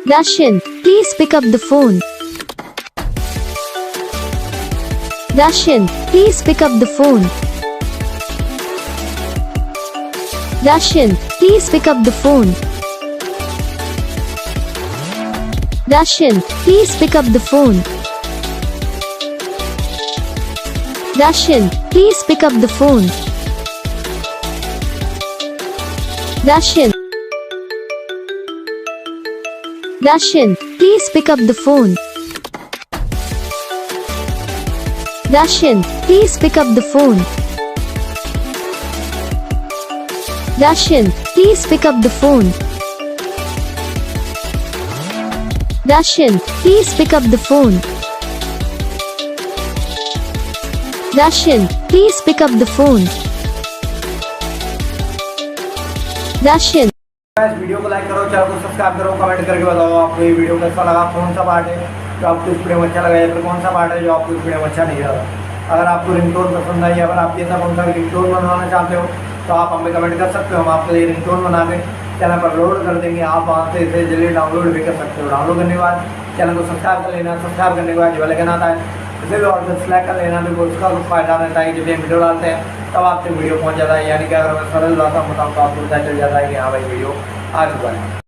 Dushyant, please pick up the phone. Dushyant, please pick up the phone. Dushyant, please pick up the phone. Dushyant, please pick up the phone. Dushyant, please pick up the phone. Dushyant. Dushyant, please pick up the phone. Dushyant, please pick up the phone. Dushyant, please pick up the phone. Dushyant, please pick up the phone. Dushyant, please pick up the phone. Dushyant. इस video को like करो, channel को subscribe करो, comment करके बताओ आपको ये video कैसा लगा, कौन सा पार्ट है जो आपको इस वीडियो में अच्छा लगा या फिर कौन सा पार्ट है जो आपको इस वीडियो में अच्छा नहीं लगा। अगर आपको रिंगटोन पसंद आई, अगर आप ऐसा कौन सा रिंगटोन बनवाना चाहते हो तो आप हमें कमेंट कर सकते हो। हम आपके लिए रिंगटोन बना के चैनल पर अपलोड कर देंगे। आप वहाँ से इसे जल्दी डाउनलोड भी कर सकते हो। डाउनलोड करने के बाद चैनल को सब्सक्राइब कर लेना। सब्सक्राइब करने के बाद जो बेल आइकन आता है उसे भी और सेलेक्ट कर लेना, बिकॉज उसका कुछ फायदा रहता है। जब भी हम वीडियो डालते हैं तब आपसे वीडियो पहुँच जाता है, यानी कि अगर मैं सरल भाषा बताऊँ तो आपको पता चल जाता है कि हाँ भाई वीडियो आ चुका है।